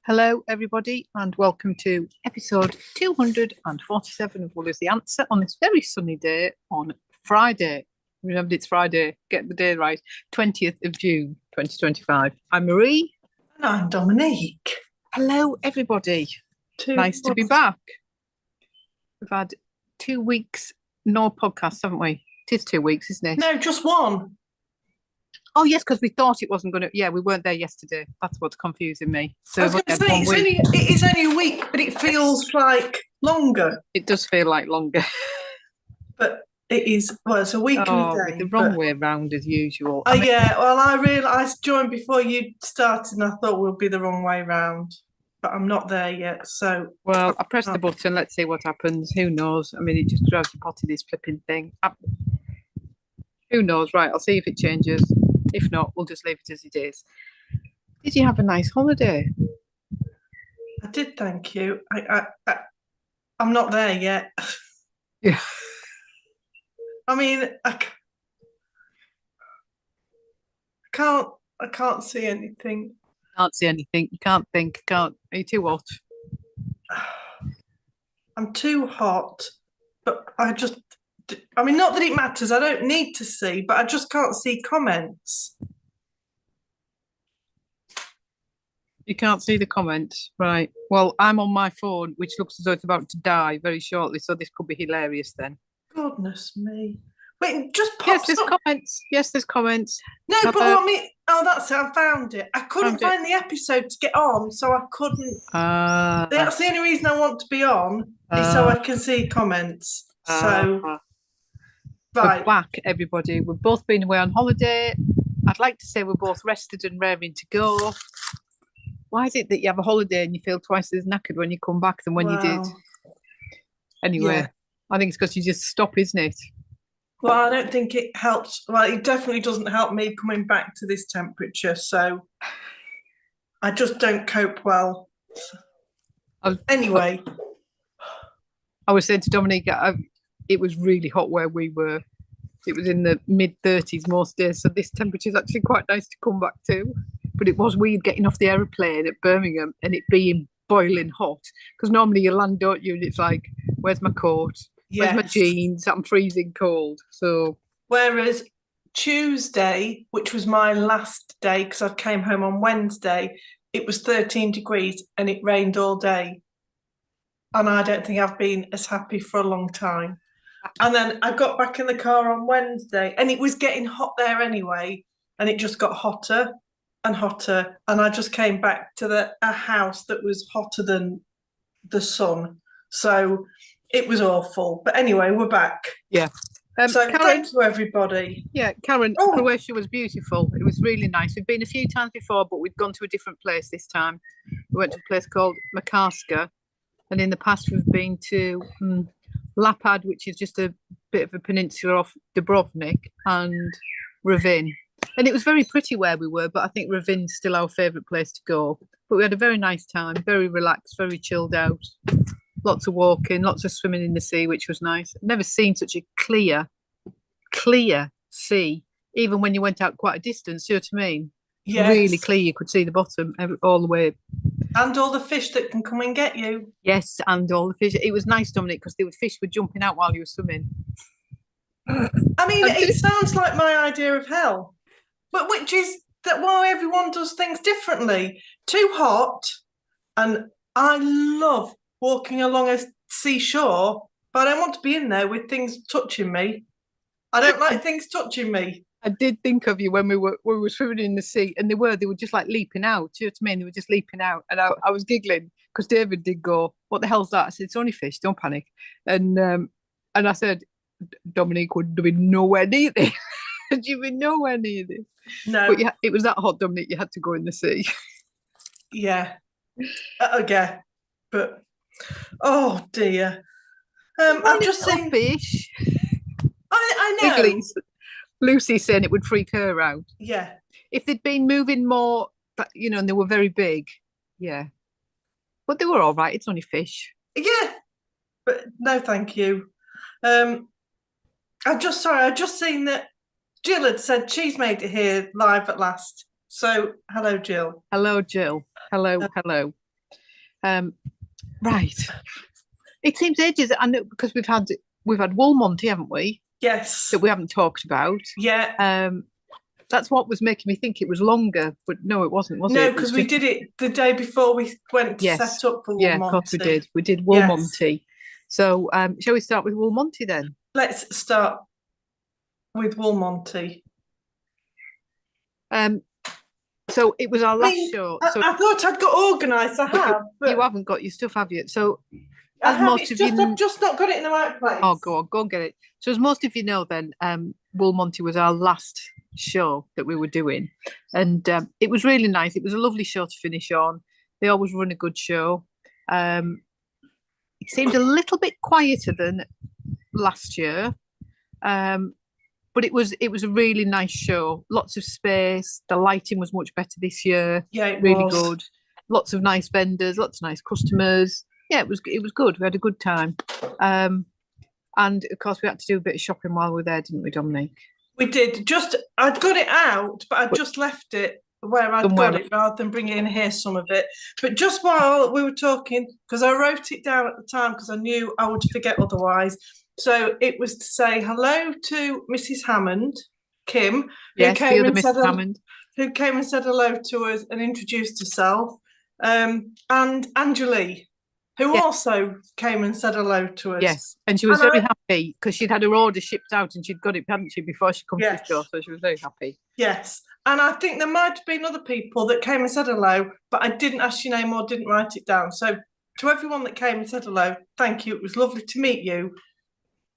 Hello, everybody, and welcome to episode 247 of Wool is the Answer on this very sunny day on Friday. Remember, it's Friday, get the day right, 20th of June, 2025. I'm Marie. And I'm Dominique. Hello, everybody. Nice to be back. We've had 2 weeks, no podcasts, haven't we? It is 2 weeks, isn't it? No, just one. Oh, yes, because we thought it wasn't going to... Yeah, we weren't there yesterday. That's what's confusing me. So I was going to say, it is only a week, but it feels like longer. It does feel like longer. But it is, well, it's a week and a day. The wrong way round as usual. Yeah, well, I realised joined before you started and I thought we'll be the wrong way round. But I'm not there yet, so... Well, I pressed the button, let's see what happens. Who knows? I mean, it just drives you potty, this flipping thing. Who knows? Right, I'll see if it changes. If not, we'll just leave it as it is. Did you have a nice holiday? I did, thank you. I'm not there yet. Yeah. I mean, I can't see anything. Can't see anything. You can't think. Are you too hot? I'm too hot, but I mean, not that it matters. I don't need to see, but I just can't see comments. You can't see the comments, right? Well, I'm on my phone, which looks as though it's about to die very shortly, so this could be hilarious then. Goodness me. Wait, just pops Yes, there's up. Comments. Yes, there's comments. No, but what I mean... Oh, that's it. I found it. I couldn't find the episode to get on, so I couldn't... That's the only reason I want to be on, is so I can see comments. So... Right. We're back, everybody. We've both been away on holiday. I'd like to say we're both rested and raring to go. Why is it that you have a holiday and you feel twice as knackered when you come back than when you did? Anyway, yeah. I think it's because you just stop, isn't it? Well, I don't think it helps. Well, it definitely doesn't help me coming back to this temperature, so I just don't cope well. Anyway. I was saying to Dominique, it was really hot where we were. It was in the mid-30s most days, so this temperature is actually quite nice to come back to. But it was weird getting off the aeroplane at Birmingham and it being boiling hot, because normally you land, don't you, and it's like, where's my coat? Where's my jeans? I'm freezing cold. So whereas Tuesday, which was my last day because I came home on Wednesday, it was 13 degrees and it rained all day. And I don't think I've been as happy for a long time. And then I got back in the car on Wednesday and it was getting hot there anyway. And it just got hotter and hotter. And I just came back to a house that was hotter than the sun. So it was awful. But anyway, we're back. Yeah. So Karen, thank you, everybody. Yeah, Karen, Croatia was beautiful. It was really nice. We've been a few times before, but we'd gone to a different place this time. We went to a place called Makarska. And in the past, we've been to Lapad, which is just a bit of a peninsula off Dubrovnik, and Ravin. And it was very pretty where we were, but I think Ravin's still our favourite place to go. But we had a very nice time, very relaxed, very chilled out. Lots of walking, lots of swimming in the sea, which was nice. I've never seen such a clear sea, even when you went out quite a distance, you know what I mean? Yes. Really clear, you could see the bottom all the way. And all the fish that can come and get you. Yes, and all the fish. It was nice, Dominic, because the fish were jumping out while you were swimming. I mean, it sounds like my idea of hell, but which is that why everyone does things differently. Too hot, and I love walking along a seashore, but I don't want to be in there with things touching me. I don't like things touching me. I did think of you when we were swimming in the sea, and they were just like leaping out. Do you know what I mean? They were just leaping out, and I was giggling because David did go, "What the hell's that?" I said, "It's only fish. Don't panic." And I said, "Dominique would be nowhere near this. You'd be nowhere near this." No, but it was that hot, Dominique. You had to go in the sea. Yeah, okay, but oh dear. I've just seen fish. I know. Iglees. Lucy saying it would freak her out. Yeah. If they'd been moving more, and they were very big. Yeah. But they were all right. It's only fish. Yeah. But no, thank you. I just seen that Jill had said she's made it here live at last. So, hello, Jill. Hello, Jill. Hello. Right. It seems ages. I know because we've had Wool Monty, haven't we? Yes. That we haven't talked about. Yeah. That's what was making me think it was longer, but no, it wasn't, was it? No, because we did it the day before we went to set up for Wool Monty. Yeah, of course we did. We did Wool Monty. So shall we start with Wool Monty then? Let's start with Wool Monty. So it was our last show. So I thought I'd got organised. I have. But you haven't got your stuff, have you? So I've just not got it in the right place. Oh, go and get it. So as most of you know then, Wool Monty was our last show that we were doing. And it was really nice. It was a lovely show to finish on. They always run a good show. It seemed a little bit quieter than last year. But it was a really nice show. Lots of space. The lighting was much better this year. Yeah, it really was. Good. Lots of nice vendors, lots of nice customers. Yeah, it was good. We had a good time. And of course we had to do a bit of shopping while we were there, didn't we, Dominique? We did. I'd got it out, but I'd just left it where I'd got it rather than bring it in here, some of it. But just while we were talking, because I wrote it down at the time because I knew I would forget otherwise. So it was to say hello to Mrs. Hammond, Kim, who came and said hello to us and introduced herself, and Angelie, who also came and said hello to us. Yes, and she was very happy because she'd had her order shipped out and she'd got it, hadn't she, before she come to the store, so she was very happy. Yes, and I think there might have been other people that came and said hello, but I didn't ask your name or didn't write it down. So to everyone that came and said hello, thank you. It was lovely to meet you.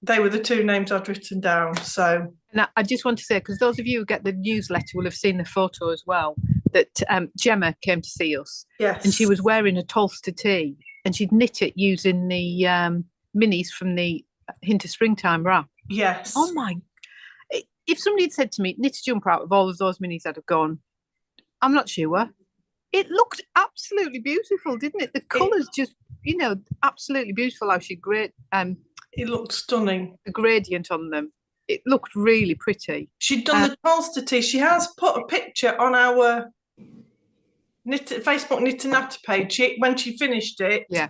They were the two names I'd written down. So, and I just want to say, because those of you who get the newsletter will have seen the photo as well, that Gemma came to see us. Yes. And she was wearing a Tolster tee and she'd knit it using the minis from the Hint of Springtime wrap. Yes. Oh my, if somebody had said to me, knit a jumper out of all of those minis, I'd have gone, I'm not sure. It looked absolutely beautiful, didn't it? The colours just, absolutely beautiful. How she it looked stunning. The gradient on them. It looked really pretty. She'd done the Tolster tee. She has put a picture on our Facebook Knit and Natter page when she finised it. Yeah.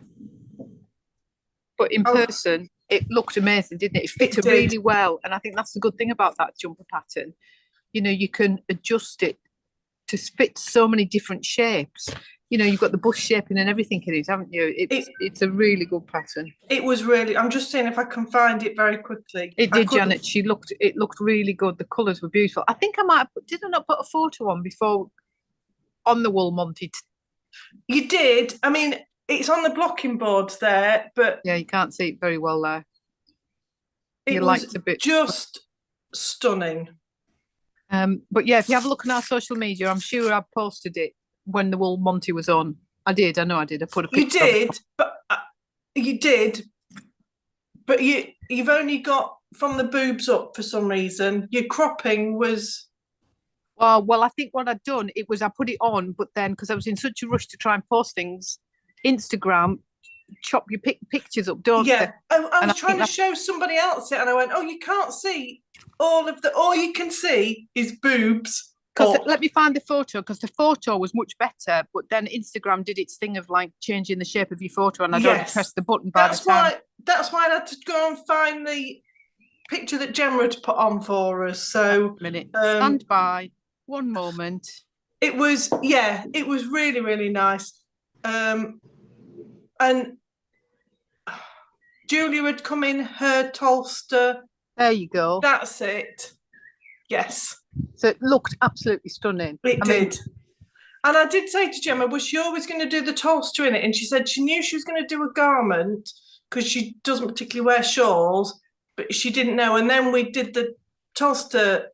But in person, it looked amazing, didn't it? It fit her really well. And I think that's the good thing about that jumper pattern. You can adjust it to fit so many different shapes. You've got the bush shaping and everything in it, haven't you? It's a really good pattern. It was really. I'm just seeing if I can find it very quickly. It did, Janet. It looked really good. The colours were beautiful. I think I might have did I not put a photo on before on the Wool Monty? You did. I mean, it's on the blocking boards there, but yeah, you can't see it very well there. It was just stunning. But yeah, if you have a look on our social media, I'm sure I posted it when the Wool Monty was on. I know I did. I put a picture. You did, but you've only got from the boobs up for some reason. Your cropping was. Well, I think what I'd done, it was I put it on, but then because I was in such a rush to try and post things, Instagram chop your pictures up, don't they? Yeah, I was trying to show somebody else it, and I went, "Oh, you can't see all you can see is boobs." Because let me find the photo, because the photo was much better, but then Instagram did its thing of like changing the shape of your photo, and I don't press the button by the time. That's why I had to go and find the picture that Gemma had put on for us. So, a minute, stand by, one moment. It was really, really nice. And Julia had come in her Tolster. There you go. That's it. Yes. So it looked absolutely stunning. It did. And I did say to Gemma, was she always going to do the Tolster in it? And she said she knew she was going to do a garment because she doesn't particularly wear shawls, but she didn't know. And then we did the Tolster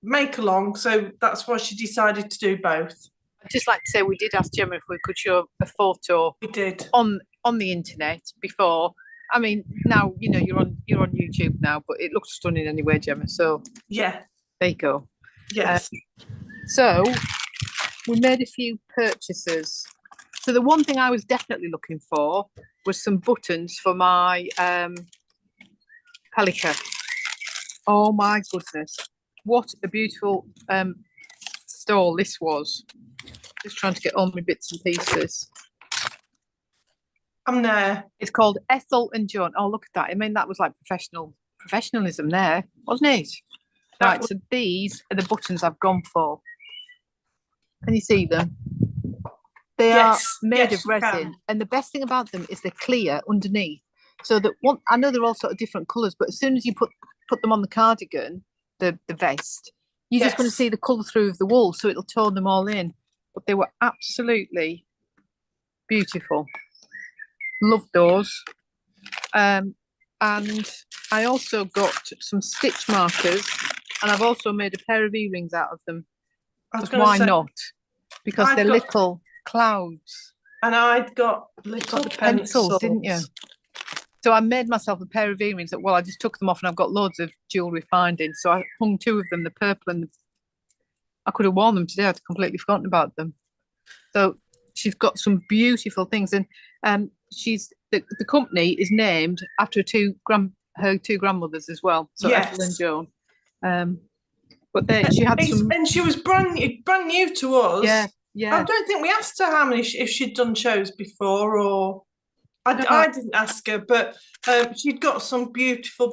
make along, so that's why she decided to do both. I'd just like to say we did ask Gemma if we could show a photo. We did on the internet before. I mean, now you're on YouTube now, but it looks stunning anyway, Gemma. So yeah, there you go. Yes. So we made a few purchases. So the one thing I was definitely looking for was some buttons for my Pelica. Oh my goodness. What a beautiful stall this was. Just trying to get all my bits and pieces. I'm there. It's called Ethel and Joan. Oh, look at that. I mean, that was like professionalism there, wasn't it? Right, so these are the buttons I've gone for. Can you see them? They are made of resin. And the best thing about them is they're clear underneath. So that I know they're all sort of different colours, but as soon as you put them on the cardigan, the vest, you're just going to see the colour through of the wool, so it'll tone them all in. But they were absolutely beautiful. Loved those. And I also got some stitch markers, and I've also made a pair of earrings out of them. Why not? Because they're little clouds. And I'd got little pencils, didn't you? So I made myself a pair of earrings that, well, I just took them off and I've got loads of jewellery finding. So I hung two of them, the purple and I could have worn them today. I'd completely forgotten about them. So she's got some beautiful things. And she's the company is named after her two grandmothers as well. So Ethel and Joan. But she had some, and she was brand new to us. Yeah. I don't think we asked her how many if she'd done shows before, or I didn't ask her, but she'd got some beautiful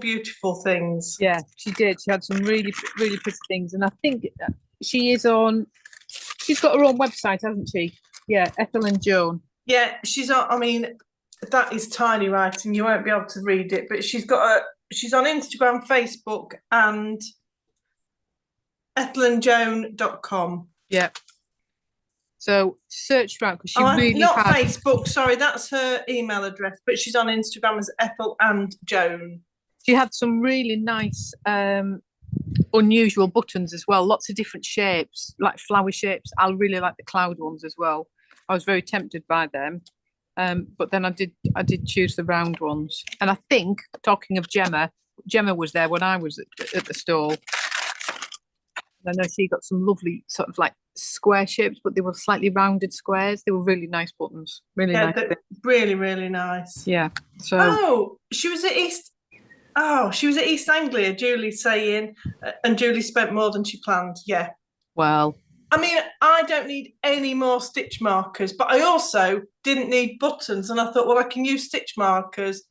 things. Yeah, she did. She had some really pretty things, and I think she's got her own website, hasn't she? Yeah, Ethel and Joan. Yeah, she's on. I mean, that is tiny writing. You won't be able to read it, but she's on Instagram, Facebook, and ethelandjoan.com. Yeah. So search around because she really not Facebook. Sorry, that's her email address. But she's on Instagram as Ethel and Joan. She had some really nice, unusual buttons as well. Lots of different shapes, like flower shapes. I really like the cloud ones as well. I was very tempted by them, but then I did choose the round ones. And I think, talking of Gemma was there when I was at the stall. I know she got some lovely sort of like square shapes, but they were slightly rounded squares. They were really nice buttons. Really nice. Really nice. Yeah. So she was at East Anglia, Julie saying, and Julie spent more than she planned. Yeah. Well, I mean, I don't need any more stitch markers, but I also didn't need buttons. And I thought, well, I can use stitch markers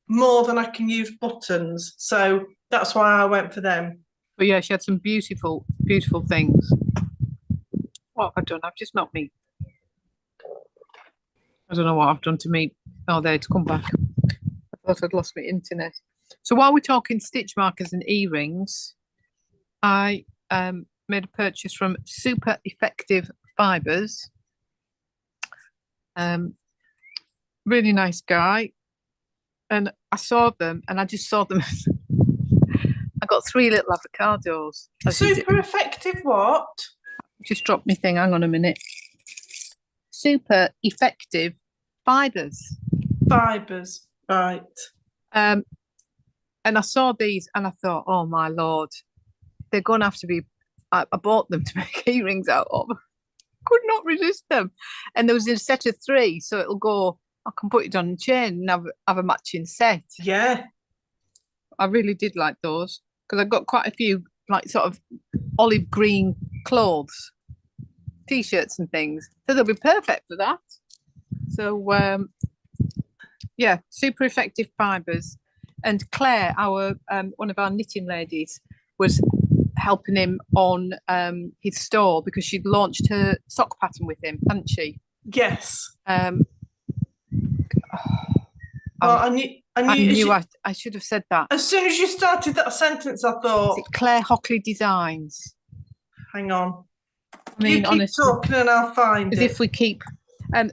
more than I can use buttons. So that's why I went for them. But yeah, she had some beautiful things. What have I done? I've just knocked me. I don't know what I've done to me. Oh, there, it's come back. I thought I'd lost my internet. So while we're talking stitch markers and earrings, I made a purchase from Super Effective Fibres. Really nice guy. And I saw them and I just saw them. I got 3 little avocados. Super Effective what? Just dropped my thing. Hang on a minute. Super Effective Fibres. Fibres, right. And I saw these and I thought, oh my Lord, they're going to have to be, I bought them to make earrings out of. Could not resist them. And there was a set of 3, so it'll go, I can put it on a chain and have a matching set. Yeah. I really did like those because I got quite a few like sort of olive green clothes, t-shirts and things. So they'll be perfect for that. So yeah, Super Effective Fibres. And Claire, our one of our knitting ladies, was helping him on his store because she'd launched her sock pattern with him, hadn't she? Yes. I knew I should have said that. As soon as you started that sentence, I thought... Is it Claire Hockley Designs? Hang on. I mean, you keep honestly, talking and I'll find it. As if we keep...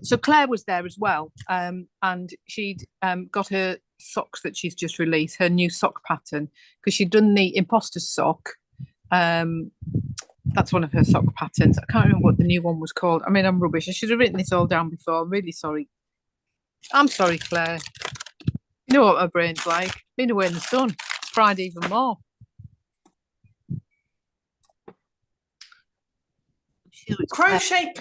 so Claire was there as well, and she'd got her socks that she's just released, her new sock pattern, because she'd done the imposter sock. That's one of her sock patterns. I can't remember what the new one was called. I mean, I'm rubbish. I should have written this all down before. I'm really sorry. I'm sorry, Claire. You know what my brain's like. Been away in the sun. It's fried even more. Crochet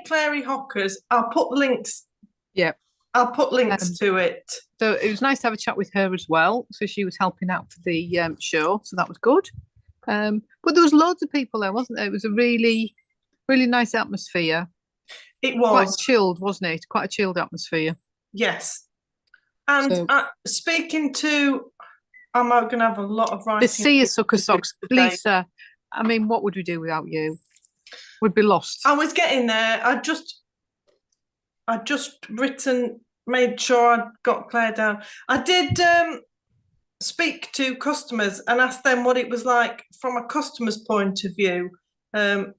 Clary Hockers. I'll put links. Yeah. I'll put links to it. So it was nice to have a chat with her as well. So she was helping out for the show. So that was good. But there was loads of people there, wasn't there? It was a really, really nice atmosphere. It Quite was. chilled, wasn't it? Quite a chilled atmosphere. Yes. And So, speaking to, I'm going to have a lot of writing. the seersucker socks, today. Lisa. I mean, what would we do without you? We'd be lost. I was getting there. I just made sure I got Claire down. I did speak to customers and ask them what it was like from a customer's point of view. And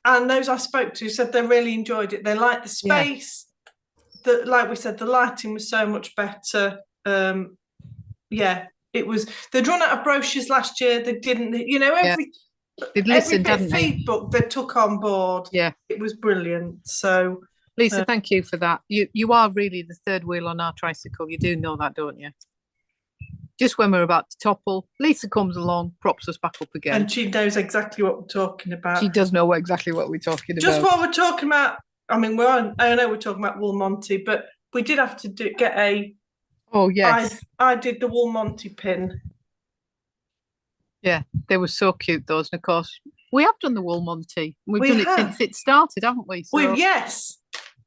those I spoke to said they really enjoyed it. They liked the space. Like we said, the lighting was so much better. It was. They'd run out of brochures last year. They didn't. They'd listened, every bit hadn't of they? feedback they took on board. Yeah, it was brilliant. So, Lisa, thank you for that. You are really the third wheel on our tricycle. You do know that, don't you? Just when we're about to topple, Lisa comes along, props us back up again. And she knows exactly what we're talking about. She does know exactly what we're talking about. Just what we're talking about. I mean, I know we're talking about Wool Monty, but we did have to get a. Oh yes, I did the Wool Monty pin. Yeah, they were so cute, those. And of course, we have done the Wool Monty. We've done it since it started, haven't we? So, yes,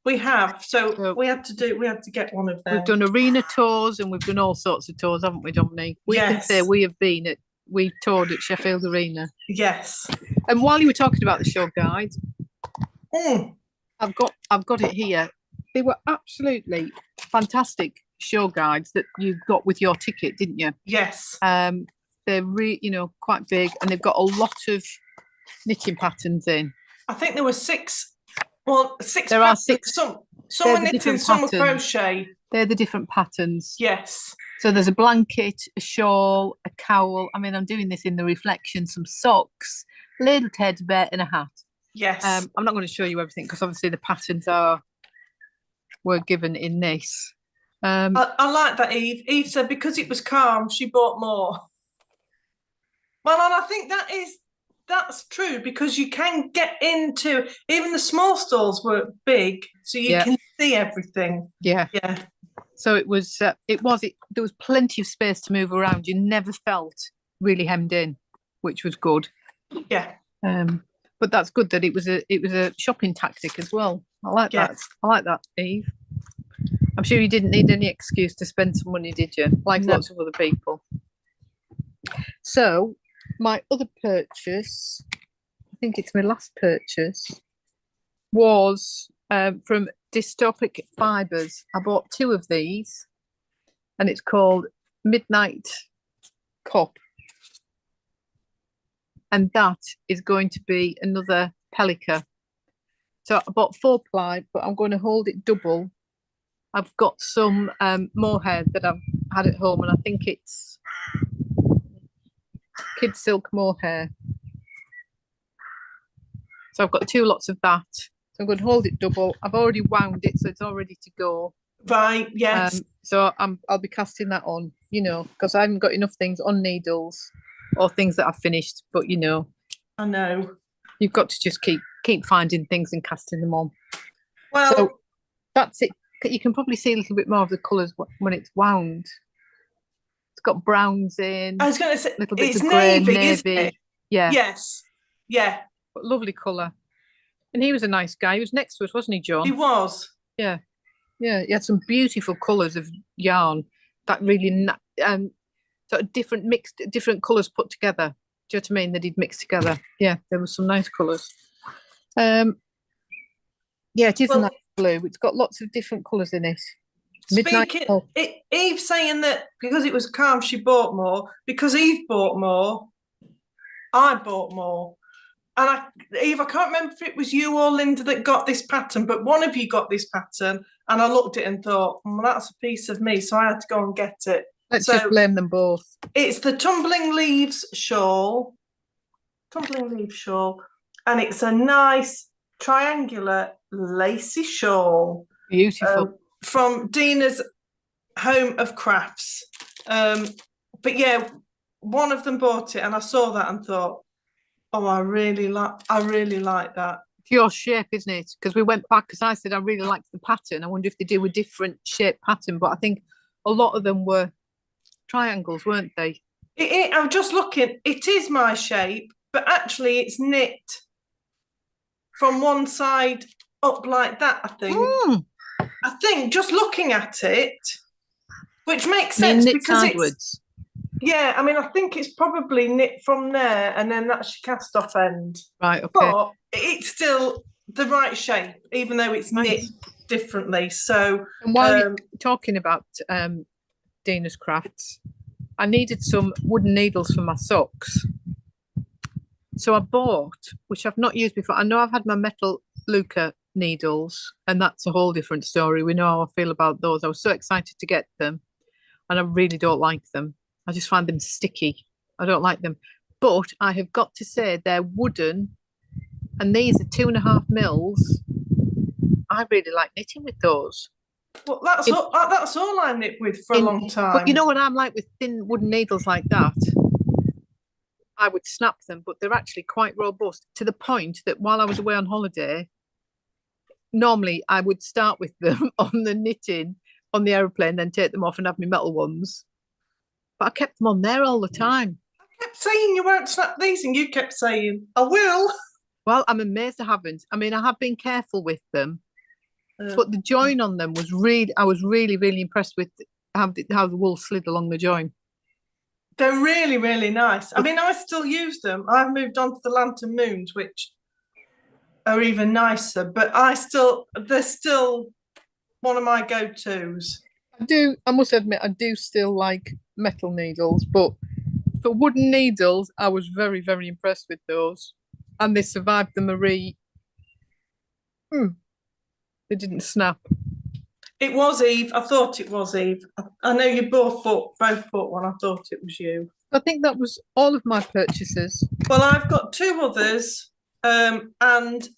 we have. So we had to get one of them. We've done arena tours and we've done all sorts of tours, haven't we, Dominique? We can say we've toured at Sheffield Arena. Yes. And while you were talking about the show guide, I've got it here. They were absolutely fantastic show guides that you got with your ticket, didn't you? Yes. They're quite big, and they've got a lot of knitting patterns in. I think there were six. Well, six. There are six. Some were knitting, some were crochet. They're the different patterns. Yes. So there's a blanket, a shawl, a cowl. I mean, I'm doing this in the reflection. Some socks, a little teddy bear, and a hat. Yes. I'm not going to show you everything because obviously the patterns were given in this. I like that, Eve. Eve said because it was calm, she bought more. Well, and I think that's true because you can get into, even the small stalls were big, so you can see everything. Yeah. Yeah. So there was plenty of space to move around. You never felt really hemmed in, which was good. Yeah. But that's good that it was a shopping tactic as well. I like that. I like that, Eve. I'm sure you didn't need any excuse to spend some money, did you? Like lots of other people. So my other purchase, I think it's my last purchase, was from Distopic Fibres. I bought 2 of these, and it's called Midnight Cop. And that is going to be another Pellica. So I bought 4-ply, but I'm going to hold it double. I've got some mohair that I've had at home, and I think it's kid silk mohair. So I've got 2 lots of that. So I'm going to hold it double. I've already wound it, so it's all ready to go. Right, yes. So I'll be casting that on, because I haven't got enough things on needles or things that I've finished, but I know. You've got to just keep finding things and casting them on. Well, so that's it. You can probably see a little bit more of the colours when it's wound. It's got browns in. I was going to say, little bits it's of grey, navy, navy. isn't it? Yeah. Yes. Yeah. But lovely colour. And he was a nice guy. He was next to us, wasn't he, John? He was. Yeah. Yeah. He had some beautiful colours of yarn. That really sort of different colours put together. Do you know what I mean? That he'd mixed together. Yeah, there were some nice colours. Yeah, it is a nice blue. It's got lots of different colours in it. Eve saying that because it was calm, she bought more. Because Eve bought more, I bought more. And Eve, I can't remember if it was you or Linda that got this pattern, but one of you got this pattern, and I looked at it and thought, well, that's a piece of me, so I had to go and get it. Let's just blame them both. It's the Tumbling Leaves shawl. And it's a nice triangular lacy shawl. Beautiful. From Dina's Home of Crafts. But yeah, one of them bought it and I saw that and thought, oh, I really like that. It's your shape, isn't it? Because we went back, because I said I really liked the pattern. I wonder if they do a different shape pattern, but I think a lot of them were triangles, weren't they? I'm just looking, it is my shape, but actually it's knit from one side up like that, I think. I think just looking at it, which makes sense because it's... Yeah, I mean, I think it's probably knit from there and then that's your cast-off end. Right, okay. But it's still the right shape, even though it's knit differently. So, and while you're talking about Dina's crafts, I needed some wooden needles for my socks. So I bought, which I've not used before. I know I've had my metal Luca needles, and that's a whole different story. We know how I feel about those. I was so excited to get them, and I really don't like them. I just find them sticky. I don't like them. But I have got to say they're wooden, and these are 2.5 mils. I really like knitting with those. Well, that's all I knit with for a long time. But you know what I'm like with thin wooden needles like that? I would snap them, but they're actually quite robust to the point that while I was away on holiday, normally I would start with them on the knitting on the aeroplane, then take them off and have my metal ones. But I kept them on there all the time. I kept saying you won't snap these, and you kept saying, I will. Well, I'm amazed I haven't. I mean, I have been careful with them, but the join on them was I was really, really impressed with how the wool slid along the join. They're really, really nice. I mean, I still use them. I've moved on to the Lantern Moons, which are even nicer, but they're still one of my go-tos. I must admit, I do still like metal needles, but for wooden needles, I was very, very impressed with those. And they survived the Marie. They didn't snap. It was Eve. I thought it was Eve. I know you both bought one. I thought it was you. I think that was all of my purchases. Well, I've got 2 others, and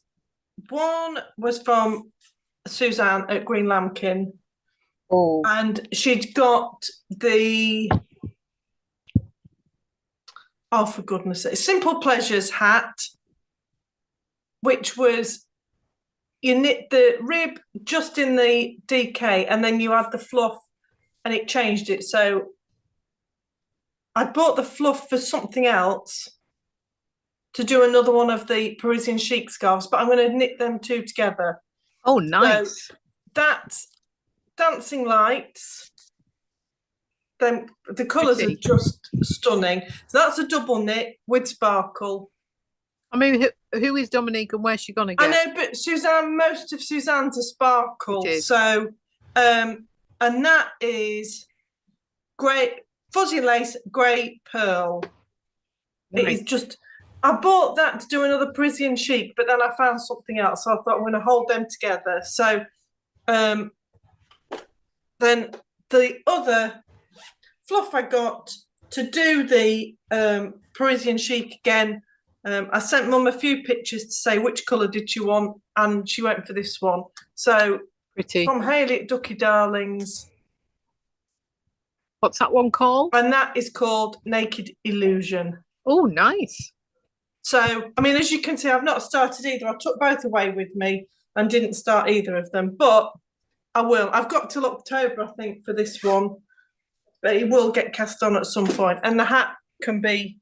one was from Suzanne at Green Lambkin. Oh. And she'd got the... Oh, for goodness sake. Simple Pleasures hat, which was... You knit the rib just in the DK and then you add the fluff and it changed it. So I bought the fluff for something else to do another one of the Parisian chic scarves, but I'm going to knit them 2 together. Oh, nice. So that's Dancing Lights. Then the colours are just stunning. So that's a double knit with sparkle. I mean, who is Dominique and where's she gonna get? I know, but Suzanne, most of Suzanne's a sparkle. So, and that is great, fuzzy lace, grey pearl. Nice. It is just, I bought that to do another Parisian chic, but then I found something else. So I thought I'm going to hold them together. So, then the other fluff I got to do the Parisian chic again, I sent Mum a few pictures to say which colour did you want, and she went for this one. So pretty. From Hayley at Ducky Darlings. What's that one called? And that is called Naked Illusion. Oh, nice. So, I mean, as you can see, I've not started either. I took both away with me and didn't start either of them, but I will. I've got till October, I think, for this one, but it will get cast on at some point. And the hat can be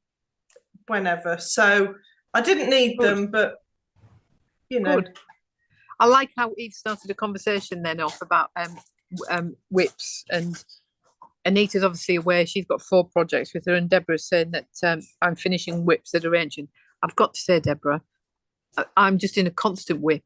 whenever. So I didn't need them, but you know. Good. I like how Eve started a conversation then off about WIPs, and Anita's obviously aware. She's got 4 projects with her, and Deborah's saying that I'm finishing WIPs that are ancient. I've got to say, Deborah, I'm just in a constant WIP,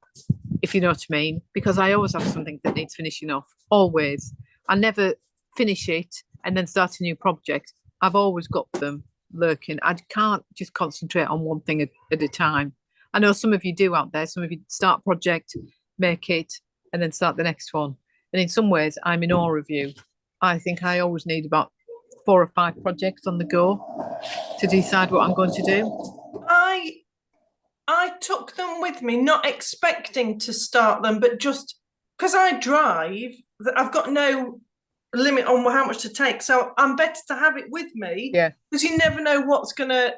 if you know what I mean, because I always have something that needs finishing off, always. I never finish it and then start a new project. I've always got them lurking. I can't just concentrate on one thing at a time. I know some of you do out there. Some of you start a project, make it, and then start the next one. And in some ways, I'm in awe of you. I think I always need about 4 or 5 projects on the go to decide what I'm going to do. I took them with me, not expecting to start them, but just because I drive, I've got no limit on how much to take. So I'm better to have it with me. Yeah. Because you never know what's going to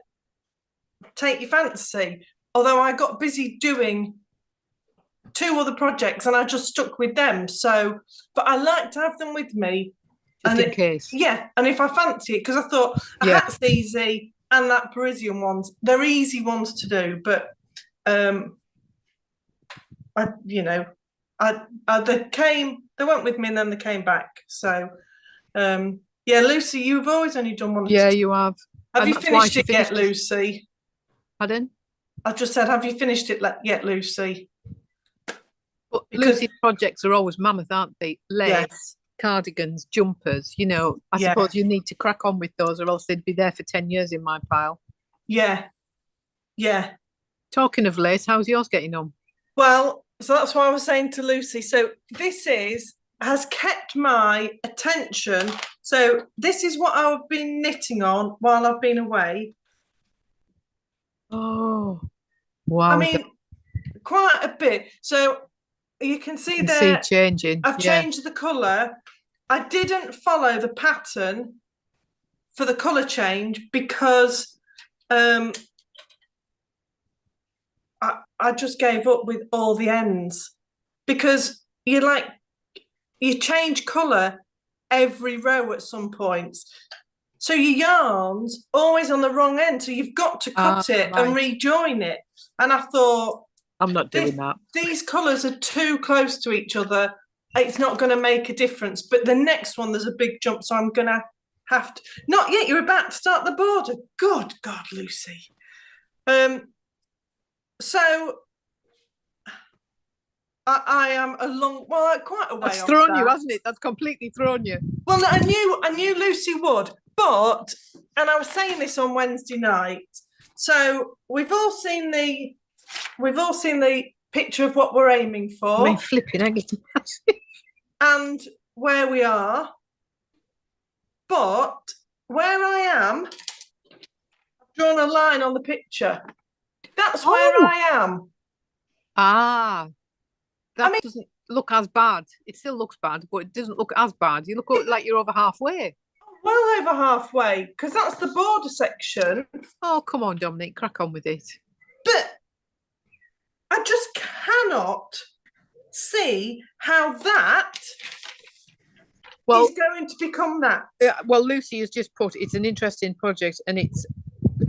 take your fancy. Although I got busy doing 2 other projects and I just stuck with them. So, but I like to have them with me. Just in case. Yeah. And if I fancy it, because I thought a hat's easy and that Parisian ones, they're easy ones to do. But they went with me and then they came back. So, yeah, Lucy, you've always only done one. Yeah, you have. Have you finished it yet, Lucy? Pardon? I just said, have you finished it yet, Lucy? But Lucy's projects are always mammoth, aren't they? Lace, cardigans, jumpers. You know, I suppose you need to crack on with those, or else they'd be there for 10 years in my pile. Yeah, yeah. Talking of lace, how's yours getting on? Well, so that's why I was saying to Lucy. So this has kept my attention. So this is what I've been knitting on while I've been away. Oh, wow. I mean, quite a bit. So you can see there, changing. I've changed the colour. I didn't follow the pattern for the colour change because I just gave up with all the ends, because you change colour every row at some points. So your yarn's always on the wrong end. So you've got to cut it and rejoin it. And I thought, I'm not doing that. These colours are too close to each other. It's not going to make a difference. But the next one, there's a big jump. So I'm going to have to. Not yet. You're about to start the border. Good God, Lucy. So I am quite a way off. That's thrown you, hasn't it? That's completely thrown you. Well, I knew Lucy would, and I was saying this on Wednesday night. So we've all seen the picture of what we're aiming for. I mean, flipping eggs. And where we are. But where I am, I've drawn a line on the picture. That's where I am. That doesn't look as bad. It still looks bad, but it doesn't look as bad. You look like you're over halfway. Well over halfway, because that's the border section. Oh, come on, Dominique, crack on with it. But I just cannot see how that is going to become that. Well, Lucy has just put, it's an interesting project, and it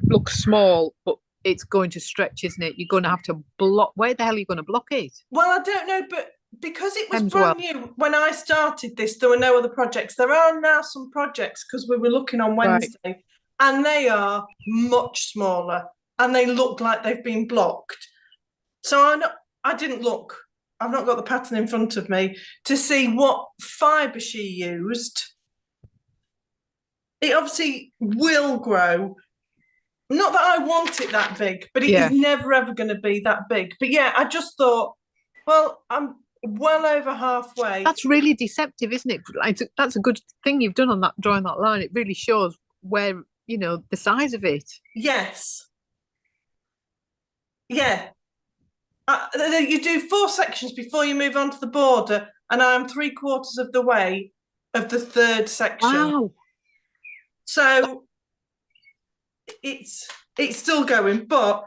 looks small, but it's going to stretch, isn't it? You're going to have to block. Where the hell are you going to block it? Well, I don't know, but because it was brand new when I started this, there were no other projects. There are now some projects, because we were looking on Wednesday, and they are much smaller, and they look like they've been blocked. So I didn't look. I've not got the pattern in front of me to see what fibre she used. It obviously will grow. Not that I want it that big, but it is never ever going to be that big. But yeah, I just thought, well, I'm well over halfway. That's really deceptive, isn't it? That's a good thing you've done on that, drawing that line. It really shows where, the size of it. Yes. Yeah. You do 4 sections before you move on to the border, and I'm 3/4 of the way of the 3rd section. Wow. So it's still going, but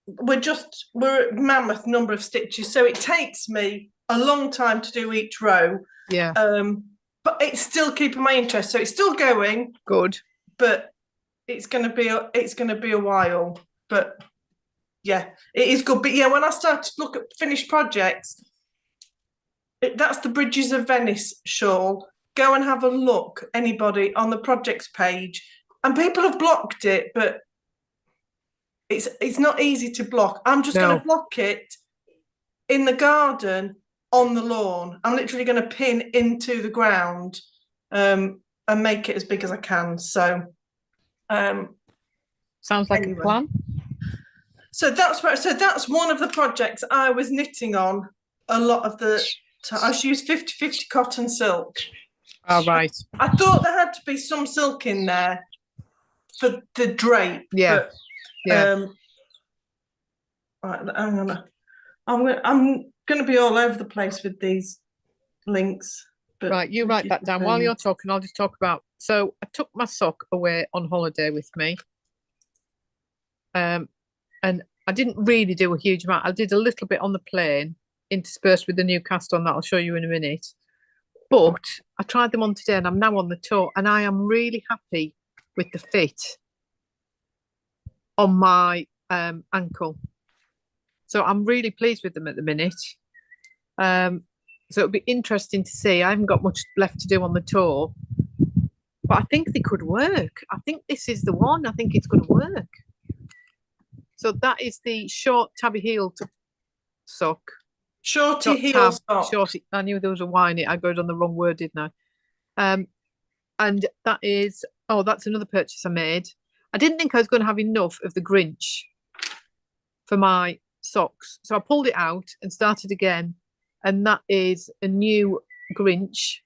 we're at mammoth number of stitches, so it takes me a long time to do each row. Yeah. But it's still keeping my interest, so it's still going. Good. But it's going to be a while. But yeah, it is good. But yeah, when I start to look at finished projects, that's the Bridges of Venice shawl. Go and have a look, anybody, on the projects page. And people have blocked it, but it's not easy to block. I'm just going to block it in the garden on the lawn. I'm literally going to pin into the ground and make it as big as I can. So sounds like a plan. So that's one of the projects I was knitting on a lot of the time. I used 50-50 cotton silk. Oh, right. I thought there had to be some silk in there for the drape. Yeah. But, right, hang on. I'm going to be all over the place with these links. But right, you write that down. While you're talking, I'll just talk about. So I took my sock away on holiday with me. And I didn't really do a huge amount. I did a little bit on the plane, interspersed with the new cast on that I'll show you in a minute. But I tried them on today, and I'm now on the toe, and I am really happy with the fit on my ankle. So I'm really pleased with them at the minute. So it'll be interesting to see. I haven't got much left to do on the tour, but I think they could work. I think this is the one. I think it's going to work. So that is the short tabby heel sock. Shorty heel sock. Shorty. I knew there was a Y in it. I got on the wrong word, didn't I? And that is, that's another purchase I made. I didn't think I was going to have enough of the Grinch for my socks. So I pulled it out and started again. And that is a new Grinch.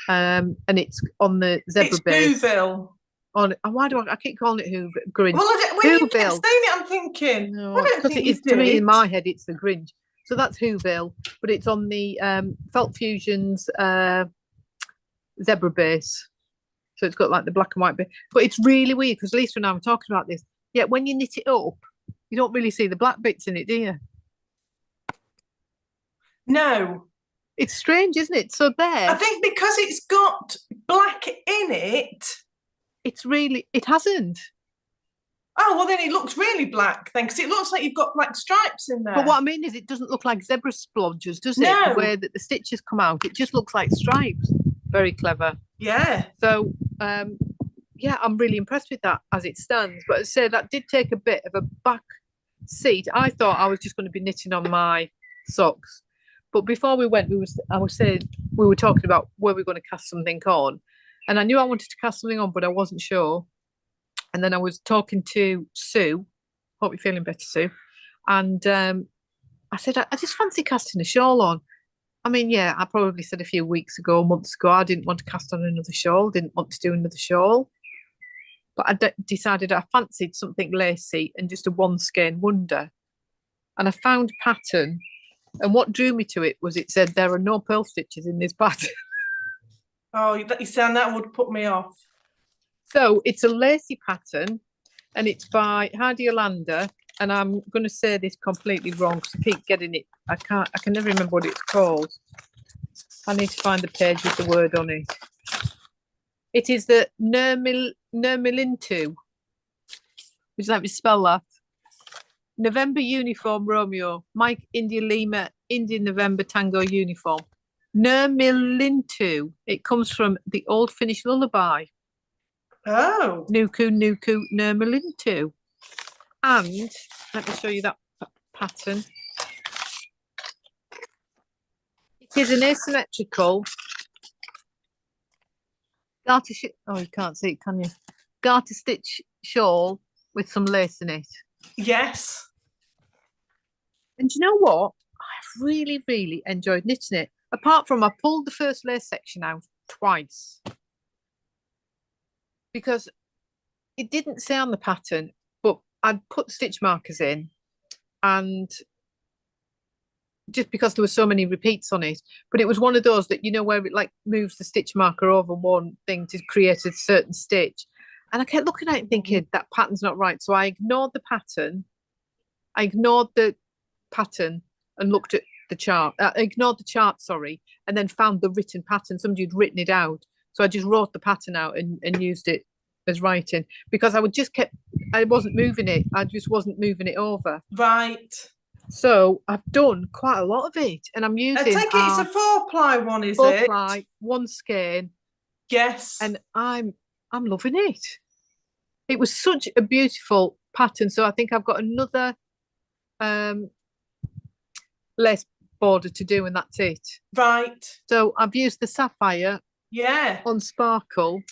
And it's on the zebra base. Whoville. Why do I keep calling it Grinch? Well, when you kept saying Whoville. it, I'm thinking, No, because it is, to me, in my head, it's the Grinch. So that's Whoville, but it's on the Felt Fusions zebra base. So it's got like the black and white bit. But it's really weird because Lisa and I were talking about this. Yeah, when you knit it up, you don't really see the black bits in it, do you? No. It's strange, isn't it? So there. I think because it's got black in it. It hasn't. Oh, well, then it looks really black then, because it looks like you've got like stripes in there. But what I mean is it doesn't look like zebra splodges, does it? No. The way that the stitches come out, it just looks like stripes. Very clever. Yeah. So, I'm really impressed with that as it stands. But as I say, that did take a bit of a back seat. I thought I was just going to be knitting on my socks. But before we went, we were talking about where we were going to cast something on. And I knew I wanted to cast something on, but I wasn't sure. And then I was talking to Sue. Hope you're feeling better, Sue. And I said, I just fancy casting a shawl on. I mean, yeah, I probably said a few months ago, I didn't want to cast on another shawl, didn't want to do another shawl. But I decided I fancied something lacy and just a one skein wonder. And I found a pattern. And what drew me to it was it said there are no purl stitches in this pattern. Oh, you sound that would put me off. So it's a lacy pattern and it's by Heidi Alander. And I'm going to say this completely wrong because I keep getting it. I can never remember what it's called. I need to find the page with the word on it. It is the Nurmilintu. Would you like me to spell that? November Uniform Romeo, Mike India Lima, India November Tango Uniform. Nurmilintu. It comes from the old Finnish lullaby. Oh. Nuku, Nuku, Nurmilintu. And let me show you that pattern. It is an asymmetrical garter. Oh, you can't see it, can you? Garter stitch shawl with some lace in it. Yes. And you know what? I've really, really enjoyed knitting it. Apart from I pulled the first lace section out twice because it didn't say on the pattern, but I'd put stitch markers in, and just because there were so many repeats on it, but it was one of those that, you know, where it like moves the stitch marker over one thing to create a certain stitch. And I kept looking at it and thinking that pattern's not right. So I ignored the pattern. I ignored the pattern and looked at the chart. I ignored the chart, sorry, and then found the written pattern. Somebody had written it out. So I just wrote the pattern out and used it as writing because I wasn't moving it. I just wasn't moving it over. Right. So I've done quite a lot of it, and I'm using. I take it it's a 4-ply one, is it? 4-ply, one skein. Yes. And I'm loving it. It was such a beautiful pattern. So I think I've got another lace border to do, and that's it. Right. So I've used the Sapphire. Yeah. On sparkle,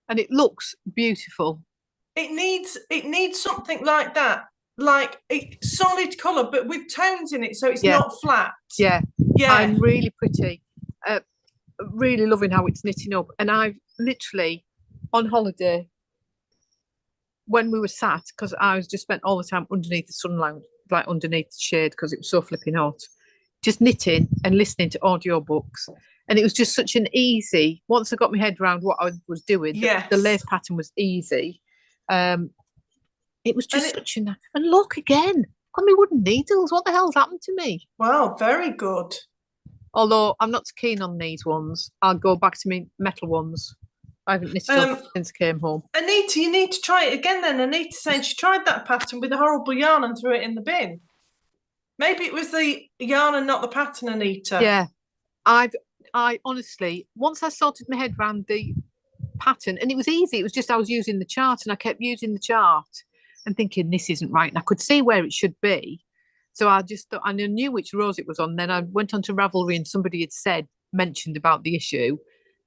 and it looks beautiful. It needs something like that. Like a solid colour, but with tones in it, so it's not flat. Yeah. I'm really pretty. Really loving how it's knitting up. And I've literally, on holiday, when we were sat, because I was just spent all the time underneath the sunlight, like underneath the shade, because it was so flipping hot, just knitting and listening to audiobooks. And it was just such an easy, once I got my head around what I was doing, the lace pattern was easy. It was just such a... And look again, got my wooden needles. What the hell's happened to me? Wow, very good. Although I'm not so keen on these ones. I'll go back to my metal ones. I haven't knitted up since I came home. Anita, you need to try it again then. Anita saying she tried that pattern with a horrible yarn and threw it in the bin. Maybe it was the yarn and not the pattern, Anita. Yeah, I honestly, once I sorted my head around the pattern, and it was easy. It was just I was using the chart, and I kept using the chart and thinking this isn't right, and I could see where it should be. So I just thought I knew which rows it was on. Then I went on to Ravelry, and somebody had mentioned about the issue,